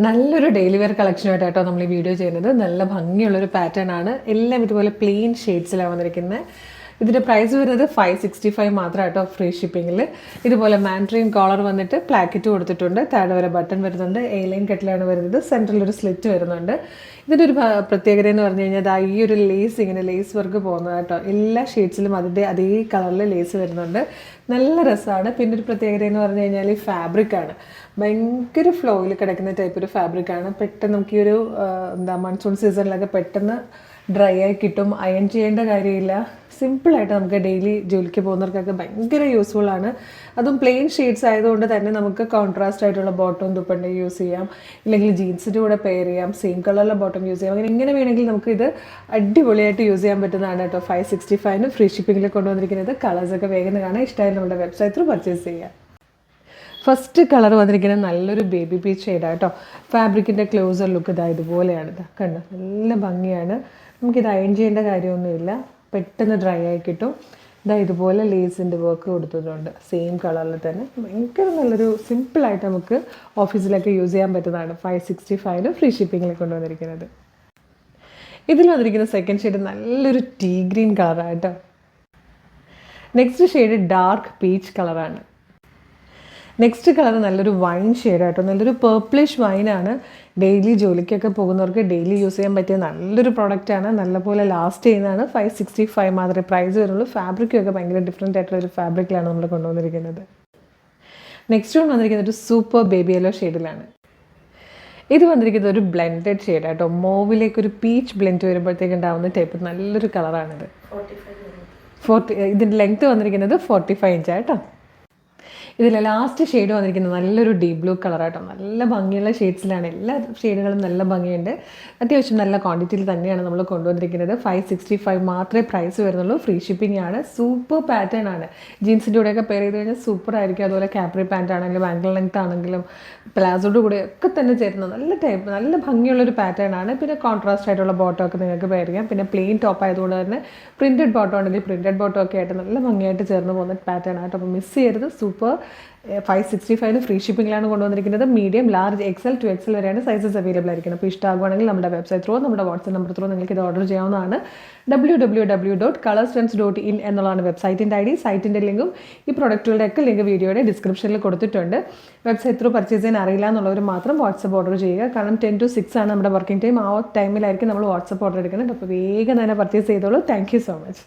നല്ലൊരു daily wear കളക്ഷനായിട്ടാട്ടോ നമ്മൾ ഈ വീഡിയോ ചെയ്യുന്നത്. നല്ല ഭംഗിയുള്ളൊരു പാറ്റേൺ ആണ്. എല്ലാം ഇതുപോലെ പ്ലെയിൻ ഷെയ്ഡ്സിലാണ് വന്നിരിക്കുന്നത്. ഇതിൻ്റെ പ്രൈസ് വരുന്നത് 565 മാത്രമായിട്ടോ, ഫ്രീ ഷിപ്പിങ്ങിൽ. ഇതുപോലെ മാൻഡ്രീൻ കോളർ വന്നിട്ട് പ്ലാക്കറ്റ് കൊടുത്തിട്ടുണ്ട്. താഴെ വരെ ബട്ടൺ വരുന്നുണ്ട്. എ ലൈൻ കെട്ടിലാണ് വരുന്നത്. സെൻട്രൽ ഒരു സ്ലിറ്റ് വരുന്നുണ്ട്. ഇതിൻ്റെ ഒരു പ്രത്യേകത എന്ന് പറഞ്ഞു കഴിഞ്ഞാൽ ഈ ഒരു ലേസ് ഇങ്ങനെ ലേസ് വർക്ക് പോകുന്നത് കേട്ടോ. എല്ലാ ഷെയ്ഡ്സിലും അതിൻ്റെ അതേ കളറിൽ ലേസ് വരുന്നുണ്ട്. നല്ല രസമാണ്. പിന്നെ ഒരു പ്രത്യേകത എന്ന് പറഞ്ഞു കഴിഞ്ഞാൽ ഈ ഫാബ്രിക്കാണ് ഭയങ്കര ഫ്ലോയിൽ കിടക്കുന്ന ടൈപ്പ് ഒരു ഫാബ്രിക്കാണ്. പെട്ടെന്ന് നമുക്ക് ഈ ഒരു മൺസൂൺ സീസണിലൊക്കെ പെട്ടെന്ന് ഡ്രൈ ആയി കിട്ടും. അയൺ ചെയ്യേണ്ട കാര്യമില്ല. സിമ്പിളായിട്ട് നമുക്ക് ഡെയിലി ജോലിക്ക് പോകുന്നവർക്കൊക്കെ ഭയങ്കര യൂസ്ഫുൾ ആണ്. അതും പ്ലെയിൻ ഷെയ്ഡ്സ് ആയതുകൊണ്ട് തന്നെ നമുക്ക് കോൺട്രാസ്റ്റ് ആയിട്ടുള്ള ബോട്ടം ദുപ്പട്ട യൂസ് ചെയ്യാം, ഇല്ലെങ്കിൽ ജീൻസിൻ്റെ കൂടെ പെയർ ചെയ്യാം, സെയിം കളറിലെ ബോട്ടം യൂസ് ചെയ്യാം. അങ്ങനെ എങ്ങനെ വേണമെങ്കിൽ നമുക്ക് ഇത് അടിപൊളിയായിട്ട് യൂസ് ചെയ്യാൻ പറ്റുന്നതാണ് കേട്ടോ. 565 ഫ്രീ ഷിപ്പിങ്ങിൽ കൊണ്ടുവന്നിരിക്കുന്നത്. കളേഴ്സൊക്കെ വേഗം കാണാൻ ഇഷ്ടമായി നമ്മുടെ വെബ്സൈറ്റിൽ പർച്ചേസ് ചെയ്യാം. ഫസ്റ്റ് കളർ വന്നിരിക്കുന്നത് നല്ലൊരു ബേബി പീച്ച് ഷെയ്ഡാണ് കേട്ടോ. ഫാബ്രിക്കിൻ്റെ ക്ലോസർ ലുക്ക് ഇതുപോലെയാണ്. കണ്ടോ, നല്ല ഭംഗിയാണ്. നമുക്കിത് അയൺ ചെയ്യേണ്ട കാര്യമൊന്നുമില്ല, പെട്ടെന്ന് ഡ്രൈ ആയി കിട്ടും. ഇതുപോലെ ലേസിൻ്റെ വർക്ക് കൊടുത്തിട്ടുണ്ട്, സെയിം കളറിൽ തന്നെ. ഭയങ്കര നല്ലൊരു സിമ്പിളായിട്ട് നമുക്ക് ഓഫീസിലൊക്കെ യൂസ് ചെയ്യാൻ പറ്റുന്നതാണ്. 565 ഫ്രീ ഷിപ്പിങ്ങിൽ കൊണ്ടുവന്നിരിക്കുന്നത്. ഇതിൽ വന്നിരിക്കുന്ന സെക്കൻഡ് ഷെയ്ഡ് നല്ലൊരു ടീ ഗ്രീൻ കളറാണ് കേട്ടോ. നെക്സ്റ്റ് ഷെയ്ഡ് ഡാർക്ക് പീച്ച് കളറാണ്. നെക്സ്റ്റ് കളർ നല്ലൊരു വൈൻ ഷെയ്ഡായിട്ടോ, നല്ലൊരു പേർപ്പിളിഷ് വൈനാണ്. ഡെയിലി ജോലിക്കൊക്കെ പോകുന്നവർക്ക് ഡെയിലി യൂസ് ചെയ്യാൻ പറ്റിയ നല്ലൊരു പ്രോഡക്റ്റാണ്. നല്ലപോലെ ലാസ്റ്റ് ചെയ്യുന്നതാണ്. 565 മാത്രമേ പ്രൈസ് വരുള്ളൂ. ഫാബ്രിക്കൊക്കെ ഭയങ്കര ഡിഫറെൻ്റ് ആയിട്ടുള്ളൊരു ഫാബ്രിക്കിലാണ് നമ്മൾ കൊണ്ടുവന്നിരിക്കുന്നത്. നെക്സ്റ്റ് വന്നിരിക്കുന്നത് ഒരു സൂപ്പർ ബേബി യെല്ലോ ഷെയ്ഡിലാണ്. ഇത് വന്നിരിക്കുന്നത് ഒരു ബ്ലെൻഡഡ് ഷെയ്ഡായിട്ടോ. മോവിലേക്ക് ഒരു പീച്ച് ബ്ലെൻഡ് വരുമ്പോഴത്തേക്ക് ഉണ്ടാകുന്ന ടൈപ്പ് നല്ലൊരു കളറാണിത്. ഇതിൻ്റെ ലെങ്ത്ത് വന്നിരിക്കുന്നത് 45 ഇഞ്ചായിട്ടോ. ഇതിൽ ലാസ്റ്റ് ഷെയ്ഡ് വന്നിരിക്കുന്നത് നല്ലൊരു ഡീപ് ബ്ലൂ കളറായിട്ടോ. നല്ല ഭംഗിയുള്ള ഷെയ്ഡ്സിലാണ്. എല്ലാ ഷെയ്ഡുകളും നല്ല ഭംഗിയുണ്ട്. അത്യാവശ്യം നല്ല ക്വാണ്ടിറ്റിയിൽ തന്നെയാണ് നമ്മൾ കൊണ്ടുവന്നിരിക്കുന്നത്. 565 മാത്രമേ പ്രൈസ് വരുന്നുള്ളൂ. ഫ്രീ ഷിപ്പിംഗ് ആണ്. സൂപ്പർ പാറ്റേൺ ആണ്. ജീൻസിൻ്റെ കൂടെയൊക്കെ പെയർ ചെയ്ത് കഴിഞ്ഞാൽ സൂപ്പർ ആയിരിക്കും. അതുപോലെ കാപ്രി പാൻറ്റ് ആണെങ്കിലും ആങ്കിൾ ലെങ്ത് ആണെങ്കിലും പ്ലാസോയുടെ കൂടെ ഒക്കെ തന്നെ ചേരുന്ന നല്ല ടൈപ്പ് നല്ല ഭംഗിയുള്ളൊരു പാറ്റേൺ ആണ്. പിന്നെ കോൺട്രാസ്റ്റ് ആയിട്ടുള്ള ബോട്ടം ഒക്കെ നിങ്ങൾക്ക് പെയർ ചെയ്യാം. പിന്നെ പ്ലെയിൻ ടോപ്പ് ആയതുകൊണ്ട് തന്നെ പ്രിൻറ്റഡ് ബോട്ടം ഉണ്ടെങ്കിൽ പ്രിൻറ്റഡ് ബോട്ടം ഒക്കെ ആയിട്ട് നല്ല ഭംഗിയായിട്ട് ചേർന്ന് പോകുന്ന പാറ്റേൺ ആയിട്ട്. അപ്പോൾ മിസ് ചെയ്യരുത്. സൂപ്പർ 565 ഫ്രീ ഷിപ്പിങ്ങിലാണ് കൊണ്ടുവന്നിരിക്കുന്നത്. Medium, large, XL to XL വരെയാണ് സൈസസ് അവൈലബിൾ ആയിരിക്കുന്നത്. അപ്പോൾ ഇഷ്ടമാകുവാണെങ്കിൽ നമ്മുടെ വെബ്സൈറ്റ് ത്രൂ നമ്മുടെ വാട്സ്ആപ്പ് നമ്പർ ത്രൂ നിങ്ങൾക്ക് ഇത് ഓർഡർ ചെയ്യാവുന്നതാണ്. www.colorstrends.in എന്നുള്ളതാണ് വെബ്സൈറ്റിൻ്റെ ID. സൈറ്റിൻ്റെ ലിങ്കും ഈ പ്രൊഡക്റ്റുകളുടെ ഒക്കെ ലിങ്ക് വീഡിയോയുടെ ഡിസ്ക്രിപ്ഷനിൽ കൊടുത്തിട്ടുണ്ട്. വെബ്സൈറ്റ് ത്രൂ പർച്ചേസ് ചെയ്യാൻ അറിയില്ല എന്നുള്ളവർ മാത്രം വാട്സ്ആപ്പ് ഓർഡർ ചെയ്യുക. കാരണം 10 to 6 ആണ് നമ്മുടെ വർക്കിംഗ് ടൈം. ആ ടൈമിലായിരിക്കും നമ്മൾ വാട്സ്ആപ്പ് ഓർഡർ എടുക്കുന്നത്. അപ്പോൾ വേഗം തന്നെ പർച്ചേസ് ചെയ്തോളൂ. Thank you so much.